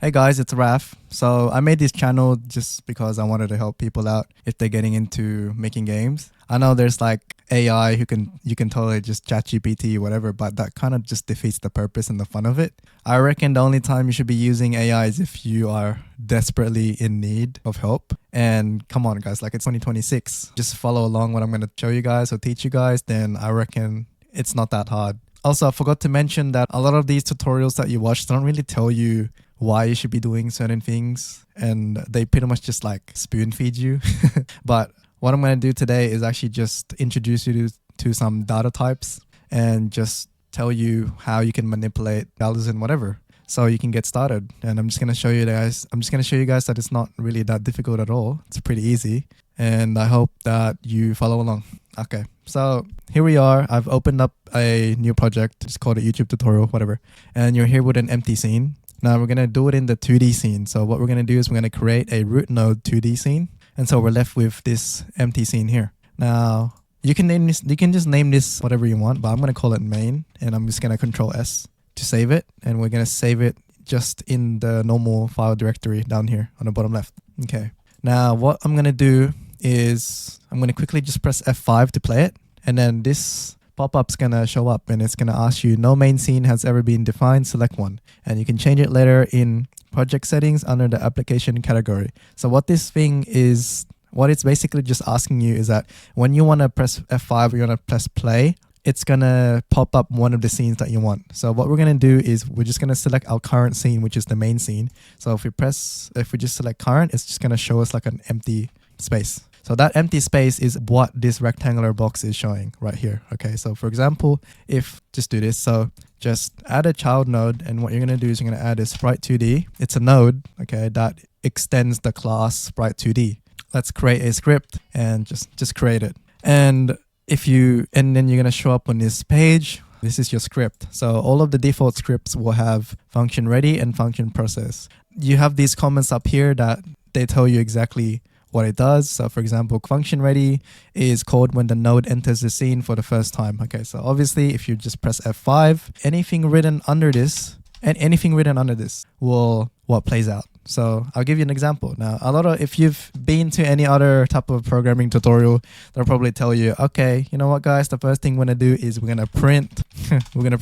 Hey guys, it's Raf. So I made this channel just because I wanted to help people out if they're getting into making games. I know there's like AI you can totally just chat GPT whatever, but that kind of just defeats the purpose and the fun of it. I reckon the only time you should be using AI is if you are desperately in need of help. And come on guys, like it's 2026. Just follow along what I'm going to show you guys or teach you guys, then I reckon it's not that hard. Also, I forgot to mention that a lot of these tutorials that you watch don't really tell you why you should be doing certain things, and they pretty much just like spoon feed you. But what I'm going to do today is actually just introduce you to some data types and just tell you how you can manipulate values and whatever so you can get started. And I'm just going to show you guys that it's not really that difficult at all. It's pretty easy, and I hope that you follow along. Okay, so here we are. I've opened up a new project. It's called a YouTube tutorial, whatever. And you're here with an empty scene. Now we're going to do it in the 2D scene. So what we're going to do is we're going to create a root node 2D scene. And so we're left with this empty scene here. Now you can just name this whatever you want, but I'm going to call it main, and I'm just going to Control S to save it. And we're going to save it just in the normal file directory down here on the bottom left. Okay. Now what I'm going to do is I'm going to quickly just press F5 to play it. And then this pop-up's going to show up, and it's going to ask you, no main scene has ever been defined, select one. And you can change it later in project settings under the application category. So what this thing is, what it's basically just asking you is that when you want to press F5 or you want to press play, it's going to pop up one of the scenes that you want. So what we're going to do is we're just going to select our current scene, which is the main scene. So if we just select current, it's just going to show us like an empty space. So that empty space is what this rectangular box is showing right here. Okay, so for example, just do this. So just add a child node, and what you're going to do is you're going to add a sprite2D. It's a node, okay, that extends the class sprite2D. Let's create a script and just create it. And then you're going to show up on this page. This is your script. So all of the default scripts will have function ready and function process. You have these comments up here that they tell you exactly what it does. So for example, function ready is called when the node enters the scene for the first time. Okay, so obviously if you just press F5, anything written under this will what plays out. So I'll give you an example. Now, if you've been to any other type of programming tutorial, they'll probably tell you, okay, you know what guys, the first thing we're going to do is we're going to print,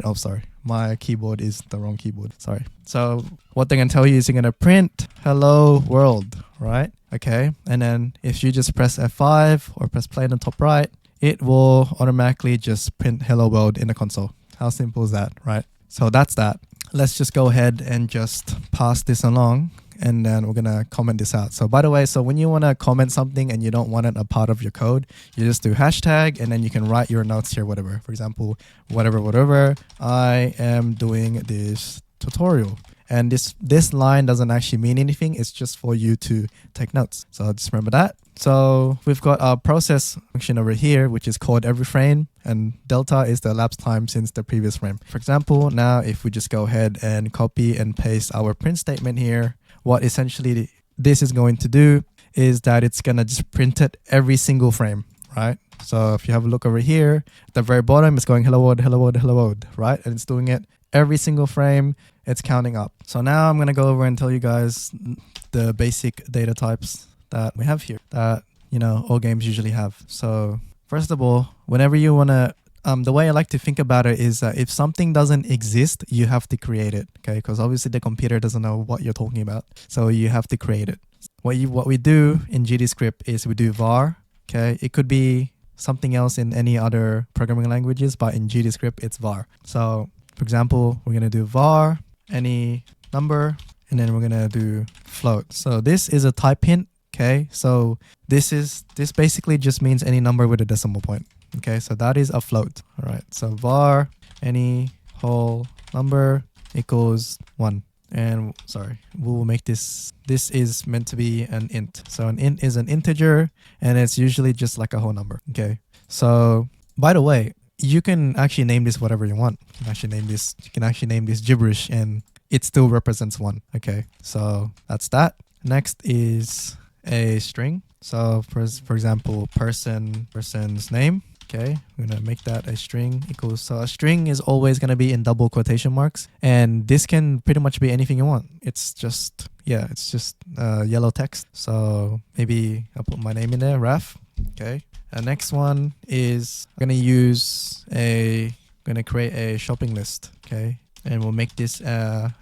oh sorry, my keyboard is the wrong keyboard, sorry. So what they're going to tell you is you're going to print hello world, right? Okay, and then if you just press F5 or press play in the top right, it will automatically just print hello world in the console. How simple is that, right? So that's that. Let's just go ahead and just pass this along, and then we're going to comment this out. So by the way, so when you want to comment something and you don't want it a part of your code, you just do hashtag, and then you can write your notes here, whatever. For example, whatever, I am doing this tutorial. And this line doesn't actually mean anything. It's just for you to take notes. So just remember that. So we've got our process function over here, which is called every frame, and delta is the elapsed time since the previous frame. For example, now if we just go ahead and copy and paste our print statement here, what essentially this is going to do is that it's going to just print it every single frame, right? So if you have a look over here, at the very bottom, it's going hello world, hello world, hello world, right? And it's doing it every single frame. It's counting up. So now I'm going to go over and tell you guys the basic data types that we have here that, all games usually have. So first of all, whenever you want to, the way I like to think about it is that if something doesn't exist, you have to create it, okay? Because obviously the computer doesn't know what you're talking about. So you have to create it. What we do in GDScript is we do var, okay? It could be something else in any other programming languages, but in GDScript, it's var. So for example, we're going to do var any number, and then we're going to do float. So this is a type hint, okay? So this basically just means any number with a decimal point, okay? So that is a float, all right? So var any whole number equals 1. And sorry, we will make this is meant to be an int. So an int is an integer, and it's usually just like a whole number, okay? So by the way, you can actually name this whatever you want. You can actually name this gibberish, and it still represents 1. Okay, so that's that. Next is a string. So for example, person's name. Okay, we're gonna make that a string equals, so a string is always gonna be in double quotation marks, and this can pretty much be anything you want. It's just, yeah, it's just yellow text. So maybe I'll put my name in there, Raf. Okay. Next one is I'm gonna create a shopping list. Okay, and we'll make this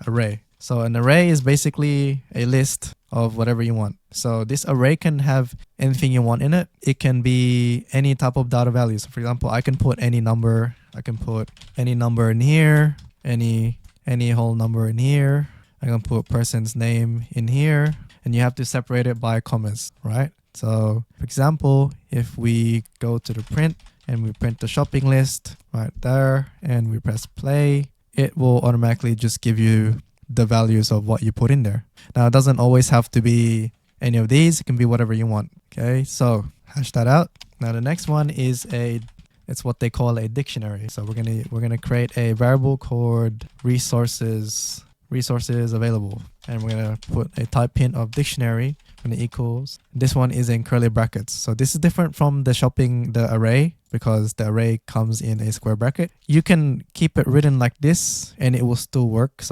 array. So an array is basically a list of whatever you want. So this array can have anything you want in it. It can be any type of data value. So for example, I can put any number. I can put any number in here, any whole number in here. I can put person's name in here, and you have to separate it by commas, right? So for example, if we go to the print and we print the shopping list right there and we press play, it will automatically just give you the values of what you put in there. Now, it doesn't always have to be any of these. It can be whatever you want. Okay, so hash that out. Now, the next one is it's what they call a dictionary. So we're gonna create a variable called resources available, and we're gonna put a type hint of dictionary when it equals. This one is in curly brackets. So this is different from the array, because the array comes in a square bracket. You can keep it written like this and it will still work.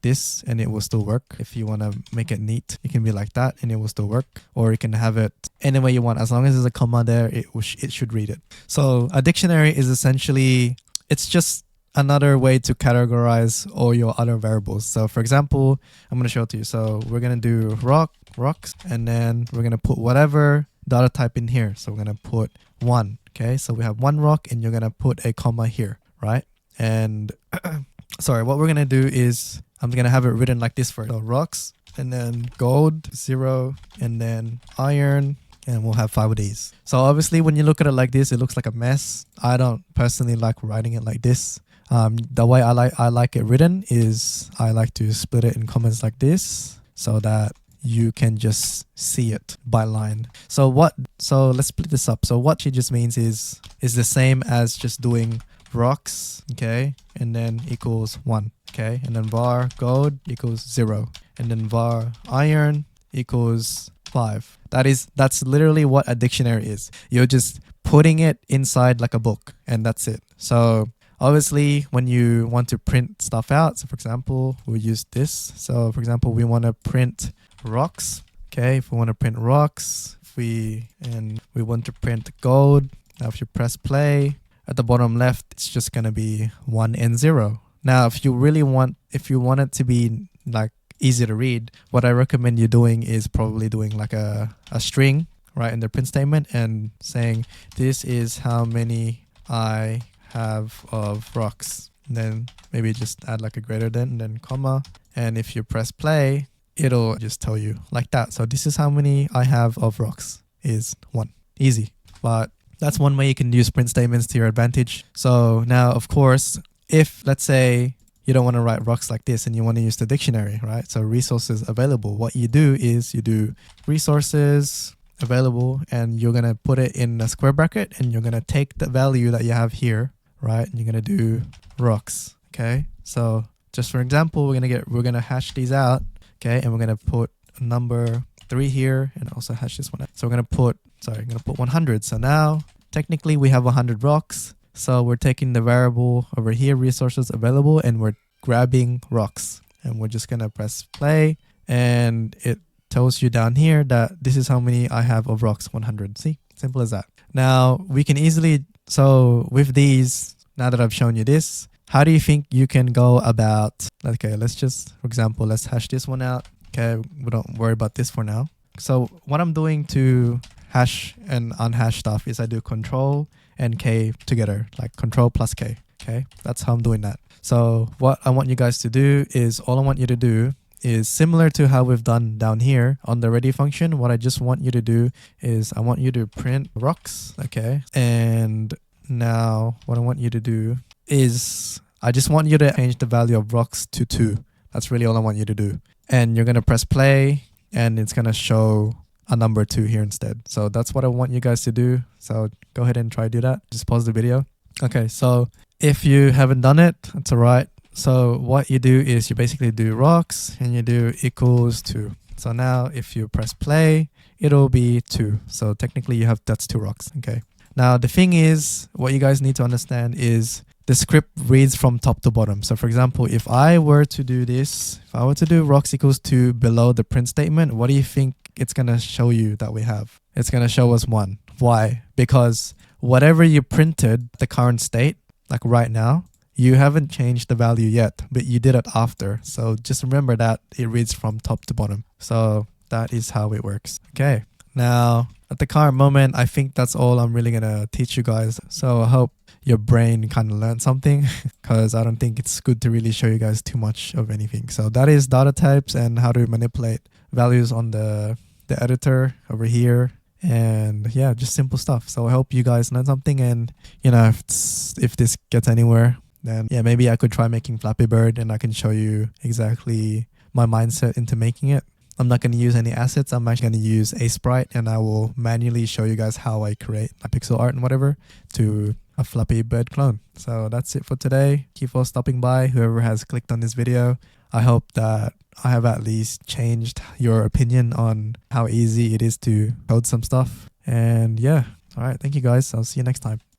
This and it will still work. If you want to make it neat, it can be like that and it will still work, or you can have it any way you want. As long as there's a comma there, it should read it. So a dictionary is essentially, it's just another way to categorize all your other variables. So for example, I'm going to show it to you. So we're going to do rocks, and then we're going to put whatever data type in here. So we're going to put 1. Okay, so we have 1 rock, and you're going to put a comma here, right? And sorry, what we're going to do is I'm going to have it written like this first. So rocks, and then gold, 0, and then iron, and we'll have 5 of these. So obviously when you look at it like this, it looks like a mess. I don't personally like writing it like this. The way I like it written is I like to split it in comments like this so that you can just see it by line. So let's split this up. So what it just means is the same as just doing rocks, okay, and then equals 1, okay, and then var gold equals 0, and then var iron equals 5. That's literally what a dictionary is. You're just putting it inside like a book, and that's it. So obviously when you want to print stuff out, so for example, we'll use this. So for example, we want to print rocks. Okay, if we want to print rocks, we want to print gold. Now if you press play, at the bottom left, it's just going to be 1 and 0. Now, if you want it to be like easy to read, what I recommend you doing is probably doing like a string, right, in the print statement and saying, this is how many I have of rocks. And then maybe just add like a greater than, and then comma. And if you press play, it'll just tell you like that. So this is how many I have of rocks is 1. Easy. But that's one way you can use print statements to your advantage. So now, of course, if let's say you don't want to write rocks like this and you want to use the dictionary, right? So resources available, what you do is you do resources available, and you're going to put it in a square bracket, and you're going to take the value that you have here, right? And you're going to do rocks. Okay. So just for example, we're going to hash these out. Okay. And we're going to put number 3 here and also hash this one out. So we're going to put 100. So now technically we have 100 rocks. So we're taking the variable over here, resources available, and we're grabbing rocks. And we're just going to press play, and it tells you down here that this is how many I have of rocks, 100. See, simple as that. Now we can easily, so with these, now that I've shown you this, how do you think you can go about, okay, let's just, for example, let's hash this one out. Okay, we don't worry about this for now. So what I'm doing to hash and unhash stuff is I do control and K together, like control plus K. Okay, that's how I'm doing that. So what I want you guys to do is, all I want you to do is similar to how we've done down here on the ready function. What I just want you to do is I want you to print rocks. Okay, and now what I want you to do is I just want you to change the value of rocks to 2. That's really all I want you to do. And you're going to press play, and it's going to show a number 2 here instead. So that's what I want you guys to do. So go ahead and try to do that. Just pause the video. Okay, so if you haven't done it, it's all right. So what you do is you basically do rocks and you do equals 2. So now if you press play, it'll be 2. So technically that's 2 rocks. Okay. Now, the thing is, what you guys need to understand is the script reads from top to bottom. So for example, if I were to do this, if I were to do rocks equals 2 below the print statement, what do you think it's going to show you that we have? It's going to show us 1. Why? Because whatever you printed, the current state, like right now, you haven't changed the value yet, but you did it after. So just remember that it reads from top to bottom. So that is how it works. Okay. Now, at the current moment, I think that's all I'm really going to teach you guys. So I hope your brain kind of learned something, because I don't think it's good to really show you guys too much of anything. So that is data types and how to manipulate values on the editor over here. And yeah, just simple stuff. So I hope you guys learned something. And you know, if this gets anywhere, then yeah, maybe I could try making Flappy Bird and I can show you exactly my mindset into making it. I'm not going to use any assets. I'm actually going to use a sprite, and I will manually show you guys how I create a pixel art and whatever to a Flappy Bird clone. So that's it for today. Keep for stopping by, whoever has clicked on this video. I hope that I have at least changed your opinion on how easy it is to code some stuff. And yeah, all right. Thank you guys. I'll see you next time.